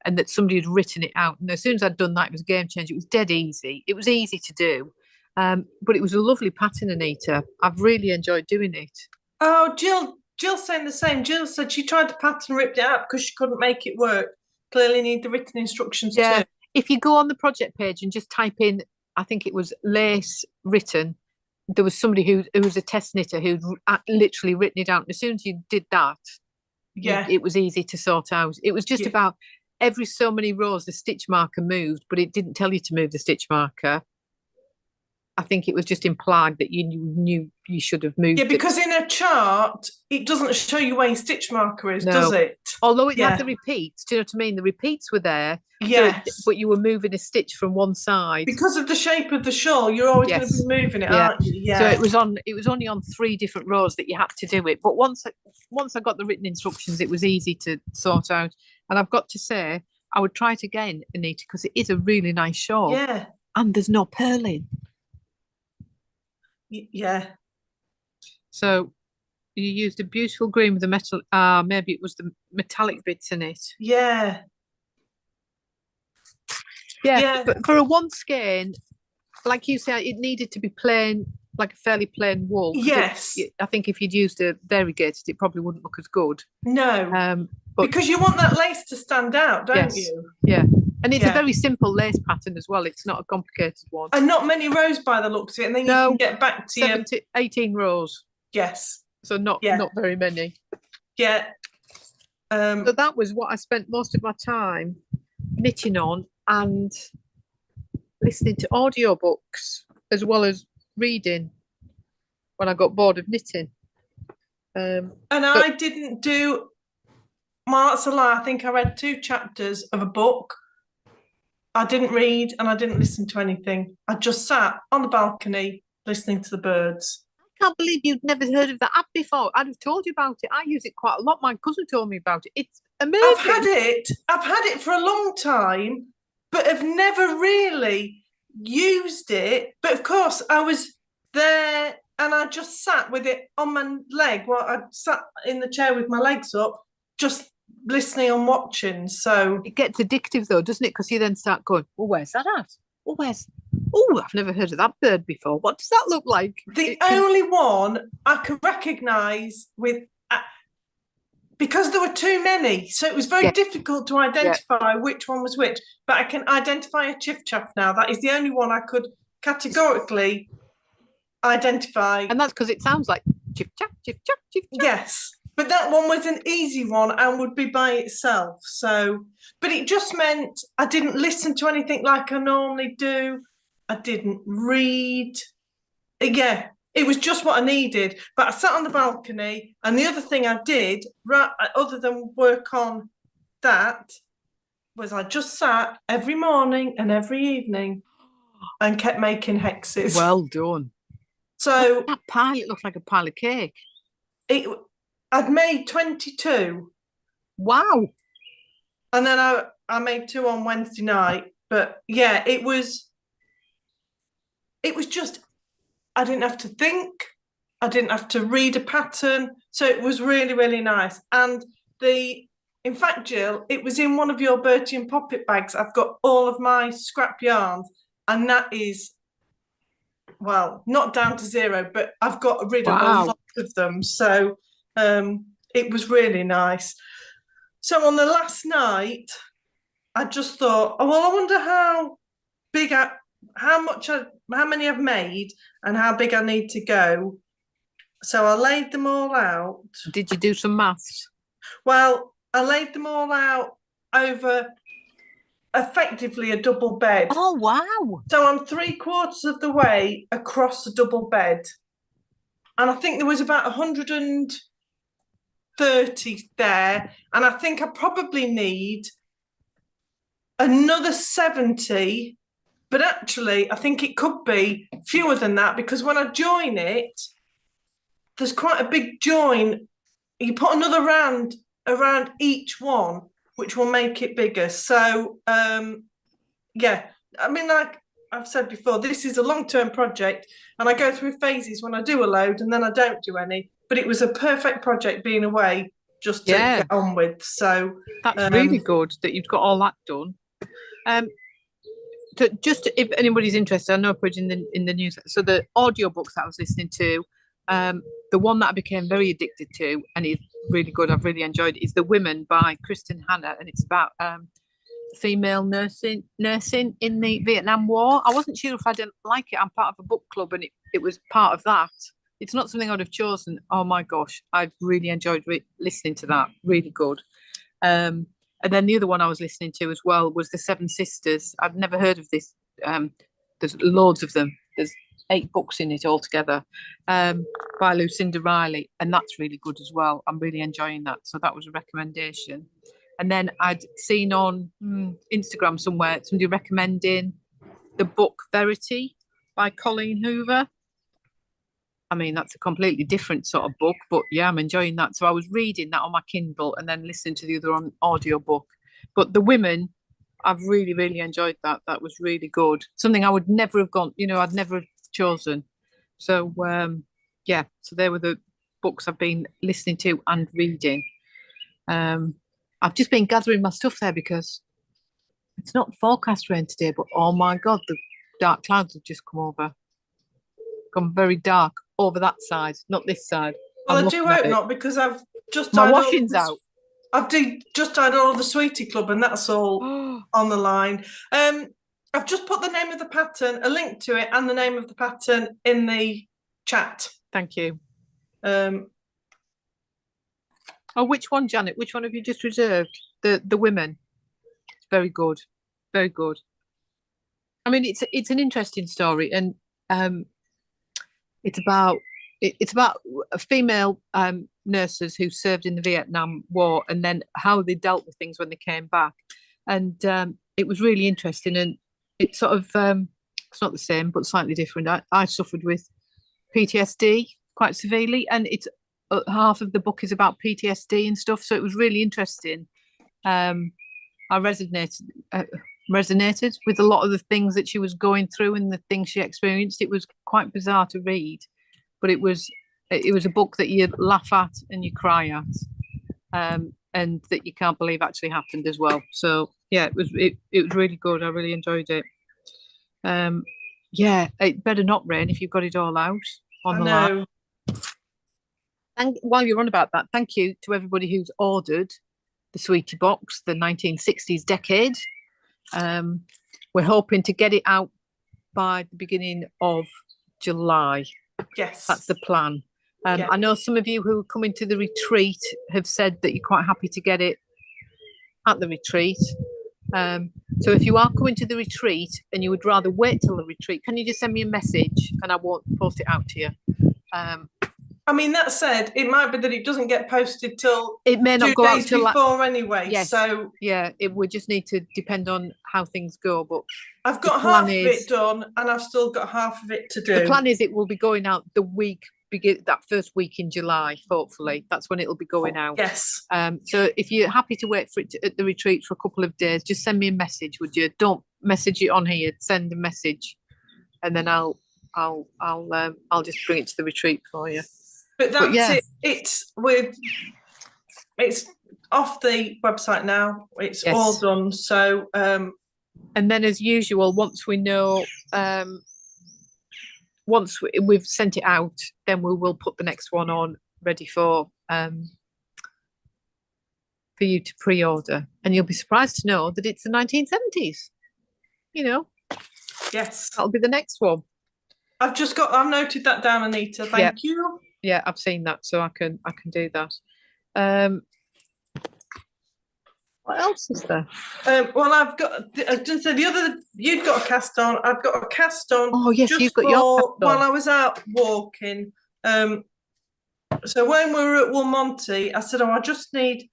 and that somebody had written it out. And as soon as I'd done that, it was a game changer. It was dead easy. It was easy to do, but it was a lovely pattern, Anita. I've really enjoyed doing it. Oh, Jill's saying the same. Jill said she tried the pattern, ripped it out because she couldn't make it work. Clearly need the written instructions too. If you go on the project page and just type in, I think it was lace written, there was somebody who was a test knitter who'd literally written it out. And as soon as you did that, it was easy to sort out. It was just about every so many rows the stitch marker moved, but it didn't tell you to move the stitch marker. I think it was just implied that you knew you should have moved. Yeah, because in a chart, it doesn't show you where your stitch marker is, No. does it? Although it had the repeats, do you know what I mean? The repeats were there. Yes. But you were moving a stitch from one side. Because of the shape of the shawl, you're always going to be moving it, aren't you? Yeah. So it was only on 3 different rows that you had to do it. But once I got the written instructions, it was easy to sort out. And I've got to say, I would try it again, Anita, because it is a really nice shawl. Yeah. And there's no purling. Yeah. So you used a beautiful green with the metal. Maybe it was the metallic bits in it. Yeah. Yeah. But for a one skein, like you said, it needed to be plain, like a fairly plain wool. Yes. I think if you'd used a variegated, it probably wouldn't look as good. No. Because you want that lace to stand out, don't you? Yeah. And it's a very simple lace pattern as well. It's not a complicated one. And not many rows by the looks of it. And then you can get back to 18 rows. Yes. So not very many. Yeah. So that was what I spent most of my time knitting on and listening to audiobooks as well as reading when I got bored of knitting. I didn't do, that's a lie. I think I read 2 chapters of a book. I didn't read and I didn't listen to anything. I just sat on the balcony listening to the birds. I can't believe you'd never heard of that app before. I'd have told you about it. I use it quite a lot. My cousin told me about it. It's amazing. I've had it for a long time, but have never really used it. But of course, I was there and I just sat with it on my leg while I sat in the chair with my legs up, just listening and watching. So it gets addictive though, doesn't it? Because you then start going, oh, where's that at? I've never heard of that bird before. What does that look like? The only one I could recognise because there were too many, so it was very difficult to identify which one was which. But I can identify a chiff chaff now. That is the only one I could categorically identify. And that's because it sounds like chiff chaff, chiff chaff, chiff chaff. Yes. But that one was an easy one and would be by itself. So, but it just meant I didn't listen to anything like I normally do. I didn't read. Yeah, it was just what I needed. But I sat on the balcony, and the other thing I did, other than work on that, was I just sat every morning and every evening and kept making hexes. Well done. So that pile, it looked like a pile of cake. I'd made 22. Wow. And then I made 2 on Wednesday night. But yeah, it was just, I didn't have to think. I didn't have to read a pattern. So it was really, really nice. And in fact, Jill, it was in one of your Bertie and Poppet bags. I've got all of my scrap yarns. And that is, well, not down to 0, but I've got rid of a lot of them. So it was really nice. So on the last night, I just thought, oh, well, I wonder how many I've made and how big I need to go. So I laid them all out. Did you do some maths? Well, I laid them all out over effectively a double bed. Oh, wow. So I'm 3/4 of the way across the double bed. And I think there was about 130 there. And I think I probably need another 70. But actually, I think it could be fewer than that because when I join it, there's quite a big join. You put another round around each one, which will make it bigger. So, yeah, I mean, like I've said before, this is a long-term project, and I go through phases when I do a load and then I don't do any. But it was a perfect project being away just to get on with. So that's really good that you've got all that done. So just if anybody's interested, I know I put in the news. So the audiobooks that I was listening to, the one that I became very addicted to, and it's really good, I've really enjoyed it, is The Women by Kristen Hanna, and it's about female nursing in the Vietnam War. I wasn't sure if I didn't like it. I'm part of a book club, and it was part of that. It's not something I'd have chosen. Oh my gosh, I've really enjoyed listening to that. Really good. And then the other one I was listening to as well was The Seven Sisters. I've never heard of this. There's loads of them. There's 8 books in it altogether, by Lucinda Riley, and that's really good as well. I'm really enjoying that. So that was a recommendation. And then I'd seen on Instagram somewhere somebody recommending the book Verity by Colleen Hoover. I mean, that's a completely different sort of book, but yeah, I'm enjoying that. So I was reading that on my Kindle and then listening to the other on audiobook. But The Women, I've really, really enjoyed that. That was really good. Something I would never have gone, I'd never have chosen. So, yeah, so they were the books I've been listening to and reading. I've just been gathering my stuff there because it's not forecast rain today, but oh my God, the dark clouds have just gone very dark over that side, not this side. Well, I do hope not, because I've just my washing's out. I've just died all of the Sweetie Club, and that's all on the line. I've just put the name of the pattern, a link to it, and the name of the pattern in the chat. Thank you. Oh, which one, Janet? Which one have you just reserved? The Women. Very good, very good. I mean, it's an interesting story, and it's about female nurses who served in the Vietnam War, and then how they dealt with things when they came back. And it was really interesting, and it's sort of it's not the same but slightly different. I suffered with PTSD quite severely, and it's half of the book is about PTSD and stuff, so it was really interesting. I resonated with a lot of the things that she was going through and the things she experienced. It was quite bizarre to read, but it was a book that you laugh at and you cry at, and that you can't believe actually happened as well. So yeah, it was really good. I really enjoyed it. Yeah, it better not rain if you've got it all out on the line. And while you're on about that, thank you to everybody who's ordered the Sweetie box, the 1960s decade. We're hoping to get it out by the beginning of July. Yes, that's the plan. Yeah. I know some of you who are coming to the retreat have said that you're quite happy to get it at the retreat. So if you are coming to the retreat and you would rather wait till the retreat, can you just send me a message and I won't post it out to you? I mean, that said, it might be that it doesn't get posted till it may not 2 go days out till before anyway. Yes. So yeah, it would just need to depend on how things go. But I've got half of it done, and I've still got half of it to do. The plan is it will be going out that first week in July. Hopefully, that's when it'll be going out. Yes. So if you're happy to wait for it at the retreat for a couple of days, just send me a message, would you? Don't message it on here. Send a message, and then I'll just bring it to the retreat for you. But that's it. It's off the website now. It's all done. So and then as usual, once we know, once we've sent it out, then we will put the next one on ready for you to pre-order, and you'll be surprised to know that it's the 1970s. Yes, that'll be the next one. I've noted that down, Anita. Thank you. Yeah, I've seen that, so I can do that. What else is there? Well, I've got. I was going to say you've got a cast on. I've got a cast on. Oh yes, you've got your cast on. While I was out walking. So when we were at Wool Monty, I said, I just need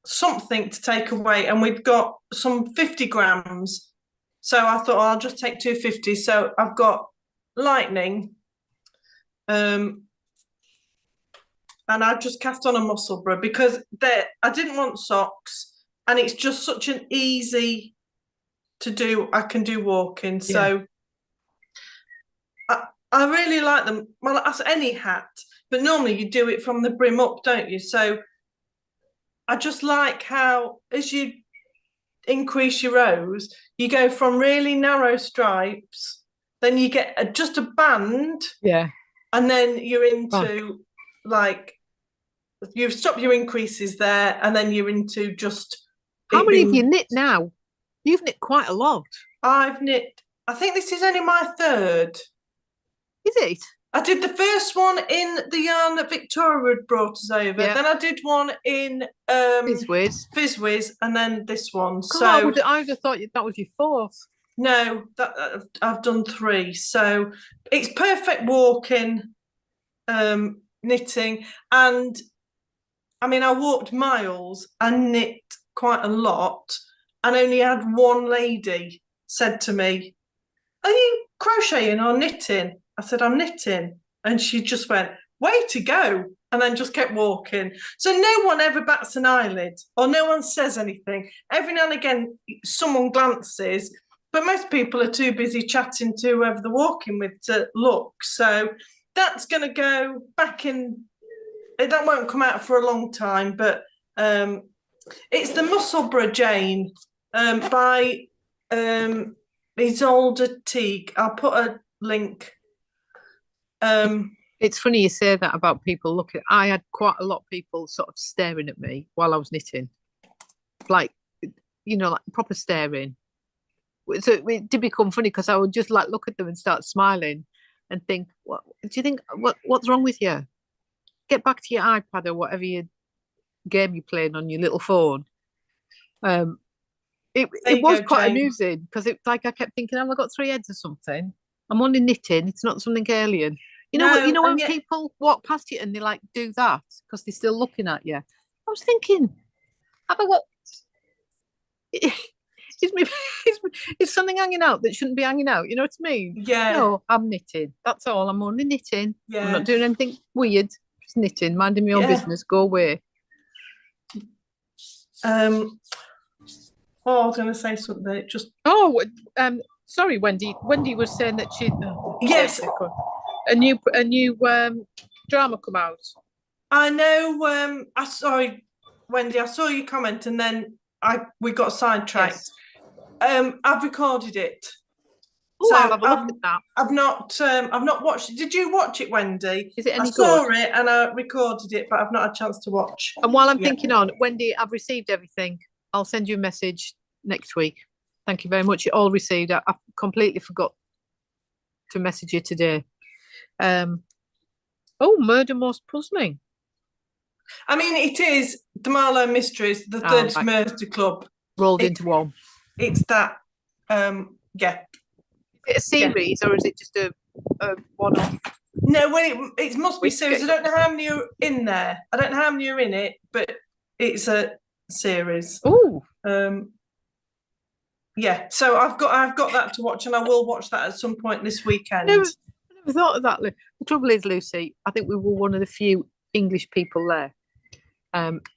something to take away, and we've got some 50 grams. So I thought, I'll just take 250. So I've got Lightning. and I just cast on a Musselburgh because I didn't want socks, and it's just such an easy to do. I can do walking, so I really like them. Well, that's any hat, but normally you do it from the brim up, don't you? So I just like how as you increase your rows, you go from really narrow stripes, then you get just a band, and then you're into like you've stopped your increases there, and then you're into just. How many have you knit now? You've knit quite a lot. I've knit. I think this is only my third. Is it? I did the first one in the yarn that Victoria had brought us over. Yeah. Then I did one in Fizzwiz, and then this one. God, so I would have thought that was your fourth. No, I've done 3. So it's perfect walking, knitting, and I mean I walked miles and knit quite a lot, and only had one lady said to me, "Are you crocheting or knitting?" I said, "I'm knitting." And she just went, "Way to go." And then just kept walking. So no one ever bats an eyelid or no one says anything. Every now and again, someone glances, but most people are too busy chatting to whoever they're walking with to look. So that's going to go back in. That won't come out for a long time, but it's the Musselburgh Jane by Ysolda Teague. I'll put a link. It's funny you say that about people looking. I had quite a lot of people sort of staring at me while I was knitting, like like proper staring. So it did become funny because I would just like look at them and start smiling and think, "What do you think? What's wrong with you? Get back to your iPad or whatever game you're playing on your little phone." It was quite amusing because it's like I kept thinking, "Have I got 3 heads or something? I'm only knitting. It's not something alien." When people walk past you and they like do that because they're still looking at you. I was thinking, have I got? Is something hanging out that shouldn't be hanging out? You know what I mean? Yeah. No, I'm knitting. That's all. I'm only knitting. Yeah. I'm not doing anything weird. Just knitting, minding my own business. Go away. I was going to say something. Sorry, Wendy. Wendy was saying that she. Yes. A new drama come out. I know. Wendy. I saw your comment, and then we got sidetracked. Yes. I've recorded it. So I'll have a look at that. I've not watched it. Did you watch it, Wendy? Is it any good? I saw it and I recorded it, but I've not had a chance to watch. And while I'm thinking on, Wendy, I've received everything. I'll send you a message next week. Thank you very much. All received. I completely forgot to message you today. Murder Most Puzzling. I mean, it is the Marlowe Mysteries, the third Murder Club. Rolled into one. It's that, Is it a series or is it just a one-off? No, it must be series. I don't know how many are in there. I don't know how many are in it, but it's a series. Oh. Yeah, so I've got that to watch, and I will watch that at some point this weekend. I never thought of that. The trouble is, Lucy, I think we were one of the few English people there.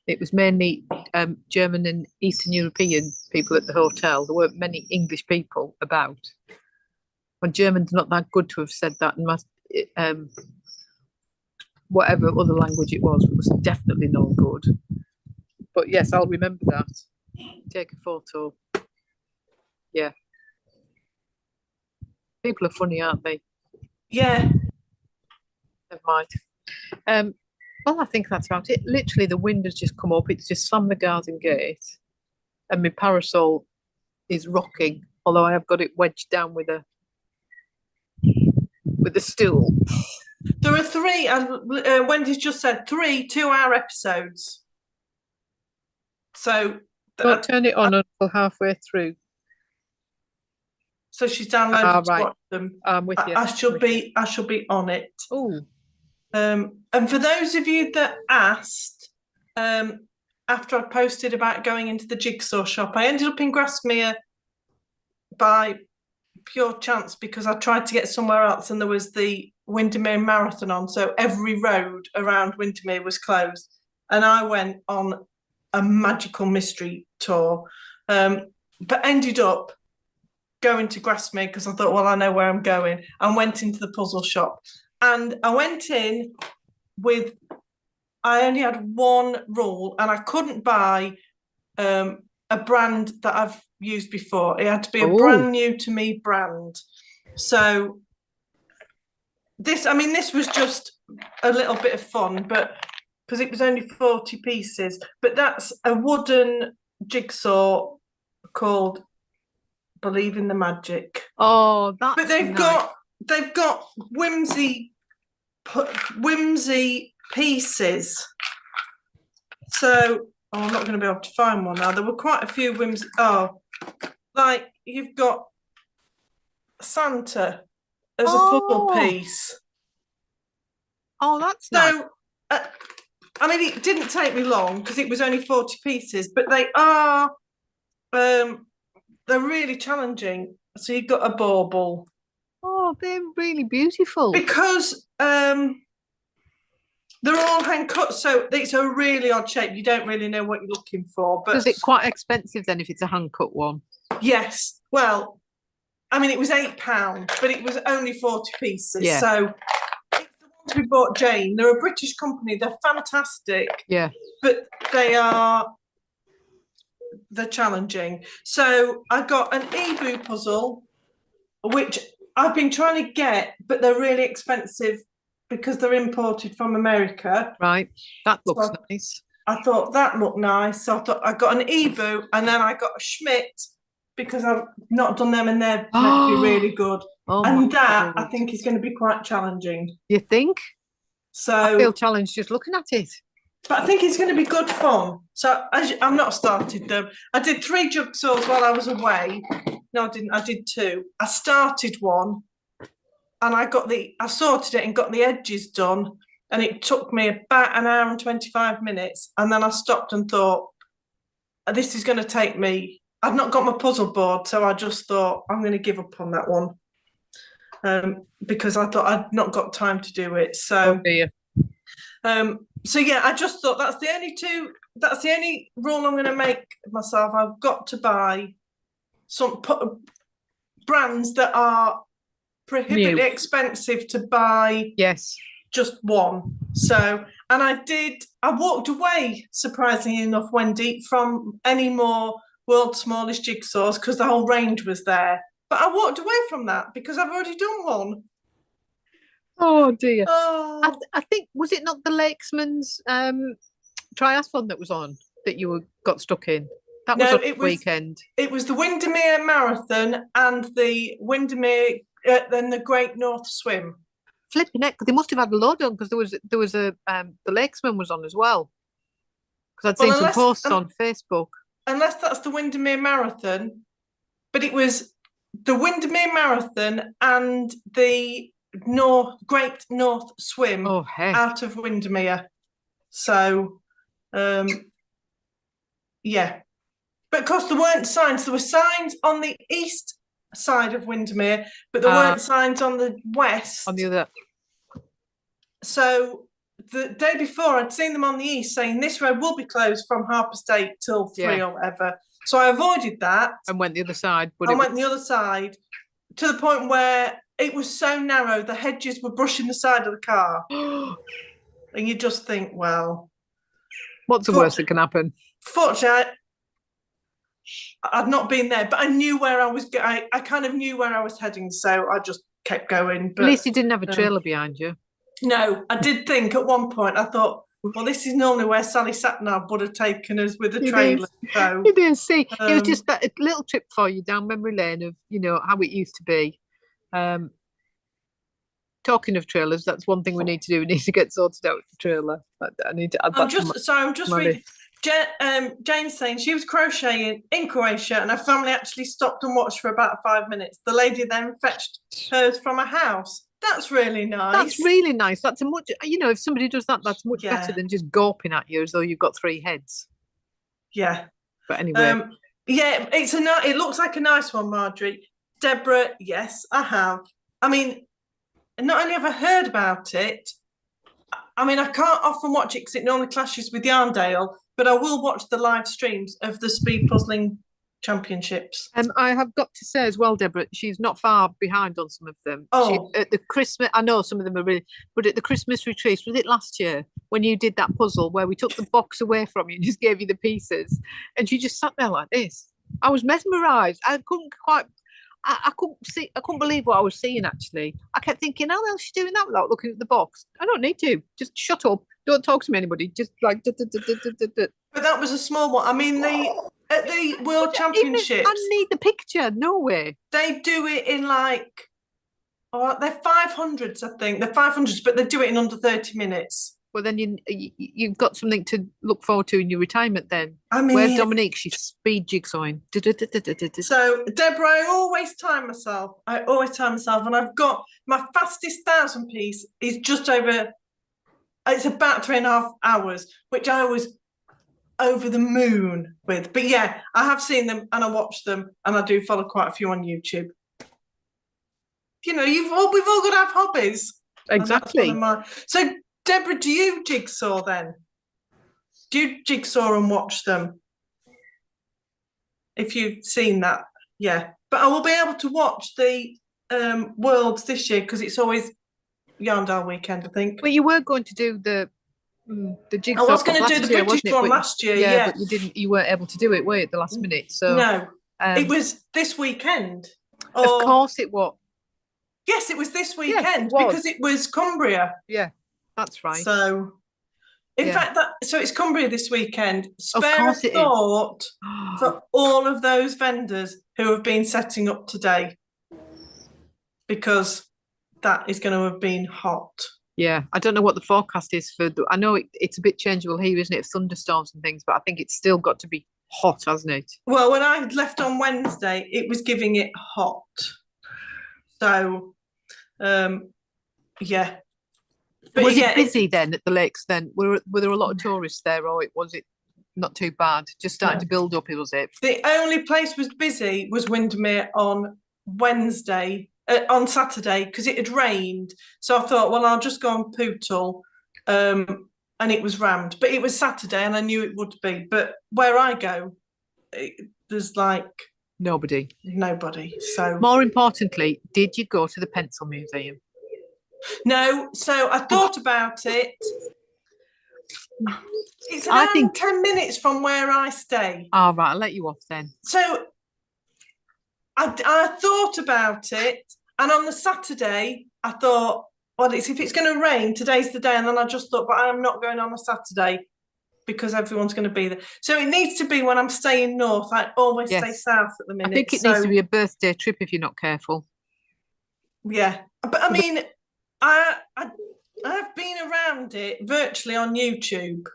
It was mainly German and Eastern European people at the hotel. There weren't many English people about. And German's not that good to have said that, and whatever other language it was definitely no good. But yes, I'll remember that. Take a photo. Yeah. People are funny, aren't they? Yeah. Never mind. Well, I think that's about it. Literally, the wind has just come up. It's just slammed the garden gate, and my parasol is rocking. Although I have got it wedged down with a stool. There are 3, and Wendy's just said 3 2-hour episodes. So don't turn it on until halfway through. So she's downloaded to watch them. I'm with you. I shall be on it. Oh. And for those of you that asked, after I posted about going into the jigsaw shop, I ended up in Grasmere by pure chance because I tried to get somewhere else and there was the Windermere Marathon on, so every road around Windermere was closed, and I went on a magical mystery tour, but ended up going to Grasmere because I thought, well, I know where I'm going, and went into the puzzle shop. And I went in with, I only had one rule, and I couldn't buy a brand that I've used before. It had to be a brand new to me brand. So this was just a little bit of fun, but because it was only 40 pieces, but that's a wooden jigsaw called Believe in the Magic. Oh, that's but they've got whimsy pieces. So I'm not going to be able to find one now. There were quite a few whimsy. Oh, like you've got Santa as a puzzle piece. Oh, that's nice. So, I mean, it didn't take me long because it was only 40 pieces, but they are, they're really challenging. So you've got a bauble. Oh, they're really beautiful. Because they're all hand cut, so it's a really odd shape. You don't really know what you're looking for. But is it quite expensive then if it's a hand cut one? Yes. Well, I mean, it was £8, but it was only 40 pieces. Yeah. So it's the ones we bought Jane. They're a British company. They're fantastic. Yeah. But they're challenging. So I got an Ebu puzzle, which I've been trying to get, but they're really expensive because they're imported from America. Right. That looks nice. I thought that looked nice. So I thought I got an Ebu, and then I got a Schmidt because I've not done them and they're meant to be really good. Oh, and that I think is going to be quite challenging. You think? So I feel challenged just looking at it. But I think it's going to be good fun. So I've not started them. I did 3 jigsaws while I was away. No, I didn't. I did 2. I started one, and I sorted it and got the edges done, and it took me about an hour and 25 minutes. And then I stopped and thought, this is going to take me. I've not got my puzzle board, so I just thought I'm going to give up on that one, because I thought I'd not got time to do it. So, so yeah, I just thought that's the only rule I'm going to make myself. I've got to buy some brands that are prohibitively expensive to buy. Yes. Just one. So, and I walked away, surprisingly enough, Wendy, from any more World's Smallest Jigsaws because the whole range was there. But I walked away from that because I've already done one. Oh dear. Oh. I think, was it not the Lakesman's triathlon that was on that you got stuck in? That was a weekend. It was the Windermere Marathon and the Windermere, then the Great North Swim. Flipping heck, they must have had a load on because there was a the Lakesman was on as well. Because I'd seen some posts on Facebook. Unless that's the Windermere Marathon, but it was the Windermere Marathon and the Great North Swim out of Windermere. So, yeah. But of course, there weren't signs. There were signs on the east side of Windermere, but there weren't signs on the west. On the other. So the day before, I'd seen them on the east saying this road will be closed from Harper State till 3 or whatever. So I avoided that. And went the other side. But went the other side to the point where it was so narrow, the hedges were brushing the side of the car. And you just think, well. What's the worst that can happen? Fortunately, I'd not been there, but I knew where I was going. I kind of knew where I was heading, so I just kept going. But at least you didn't have a trailer behind you. No, I did think at one point, I thought, well, this is normally where Sally Satnav would have taken us with a trailer. So, you did see. It was just that little trip for you down memory lane of, how it used to be. Talking of trailers, that's one thing we need to do. We need to get sorted out with the trailer. I need to add that. I'm just reading. Jane's saying she was crocheting in Croatia and her family actually stopped and watched for about 5 minutes. The lady then fetched hers from a house. That's really nice. That's really nice. That's a much, if somebody does that, that's much better than just gawping at you as though you've got 3 heads. Yeah. But anyway. Yeah, it looks like a nice one, Marjorie. Deborah, yes, I have. I mean, not only have I heard about it, I mean, I can't often watch it because it normally clashes with Yarndale, but I will watch the live streams of the Speed Puzzling Championships. I have got to say as well, Deborah, she's not far behind on some of them. Oh. At the Christmas, I know some of them are really, but at the Christmas retreat, was it last year when you did that puzzle where we took the box away from you and just gave you the pieces, and she just sat there like this? I was mesmerised. I couldn't quite. I couldn't see. I couldn't believe what I was seeing. Actually, I kept thinking, "How the hell is she doing that without looking at the box?" I don't need to. Just shut up. Don't talk to me, anybody. Just like. But that was a small one. I mean, at the World Championships, I need the picture. No way. They do it in like, they're 500s, I think. They're 500s, but they do it in under 30 minutes. Well, then you've got something to look forward to in your retirement. Then, I mean, where's Dominique? She's speed jigsawing. So, Deborah, I always time myself, and I've got my fastest 1,000 piece is just over. It's about 3.5 hours, which I was over the moon with. But yeah, I have seen them and I watch them, and I do follow quite a few on YouTube. You know, we've all got to have hobbies. Exactly. So, Deborah, do you jigsaw then? Do you jigsaw and watch them? If you've seen that, yeah. But I will be able to watch the Worlds this year because it's always Yarndale weekend, I think. Well, you were going to do the jigsaw. I was going to do the British one last year, yeah. But you didn't. You weren't able to do it, were you, at the last minute? So no, it was this weekend. Of course, it was. Yes, it was this weekend because it was Cumbria. Yeah, that's right. So, in fact, it's Cumbria this weekend. Spare a thought for all of those vendors who have been setting up today, because that is going to have been hot. Yeah, I don't know what the forecast is for. I know it's a bit changeable here, isn't it? Thunderstorms and things, but I think it's still got to be hot, hasn't it? Well, when I left on Wednesday, it was giving it hot. So, yeah. But was it busy then at the lakes? Then were there a lot of tourists there, or was it not too bad? Just starting to build up, was it? The only place was busy was Windermere on Wednesday. On Saturday, because it had rained, so I thought, well, I'll just go on Purl, and it was rammed. But it was Saturday, and I knew it would be. But where I go, there's like nobody. So more importantly, did you go to the Pencil Museum? No. So I thought about it. It's around 10 minutes from where I stay. All right, I'll let you off then. So I thought about it, and on the Saturday, I thought, well, if it's going to rain, today's the day. And then I just thought, but I'm not going on a Saturday because everyone's going to be there. So it needs to be when I'm staying north. I always stay south at the minute. I think it needs to be a birthday trip if you're not careful. Yeah, but I mean, I've been around it virtually on YouTube.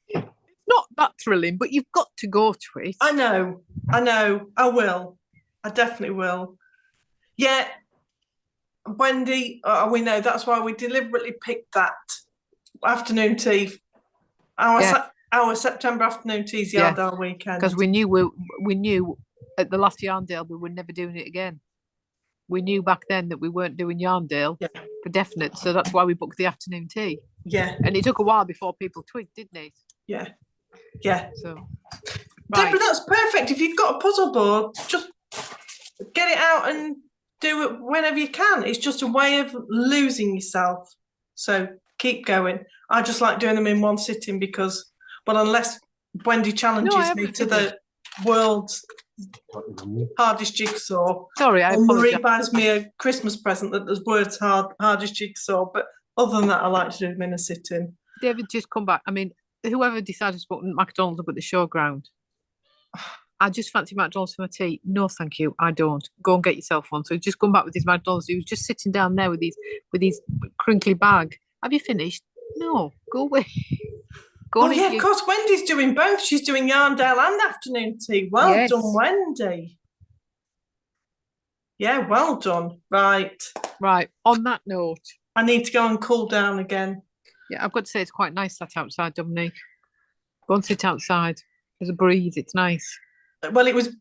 It's not that thrilling, but you've got to go to it. I know. I will. I definitely will. Yeah, Wendy, we know that's why we deliberately picked that afternoon tea. Our September afternoon tea's Yarndale weekend. Because we knew at the last Yarndale we were never doing it again. We knew back then that we weren't doing Yarndale for definite, so that's why we booked the afternoon tea. Yeah. And it took a while before people twigged, didn't it? Yeah. Yeah. So, right. Deborah, that's perfect. If you've got a puzzle board, just get it out and do it whenever you can. It's just a way of losing yourself. So keep going. I just like doing them in one sitting because, well, unless Wendy challenges me to the world's hardest jigsaw. Sorry, I apologize. Marie buys me a Christmas present that there's words hardest jigsaw. But other than that, I like to do them in a sitting. David, just come back. I mean, whoever decided to put McDonald's up at the showground, I just fancy McDonald's for my tea. No, thank you. I don't. Go and get yourself one. So just come back with his McDonald's. He was just sitting down there with his crinkly bag. Have you finished? No. Go away. Go on. Yeah, of course. Wendy's doing both. She's doing Yarndale and afternoon tea. Well done, Wendy. Yeah, well done. Right. On that note, I need to go and cool down again. Yeah, I've got to say it's quite nice sat outside, Dominique. Go and sit outside. There's a breeze. It's nice. Well, it was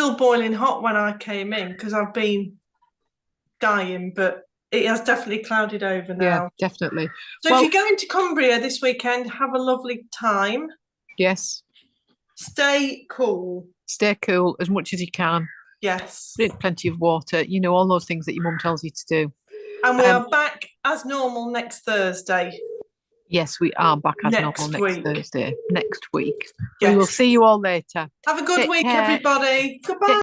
still boiling hot when I came in because I've been dying, but it has definitely clouded over now. Yeah, definitely. So if you're going to Cumbria this weekend, have a lovely time. Yes. Stay cool. Stay cool as much as you can. Yes. Drink plenty of water. You know, all those things that your mum tells you to do. And we are back as normal next Thursday. Yes, we are back as normal next Thursday. Next week. Yes. We will see you all later. Have a good week, everybody. Goodbye.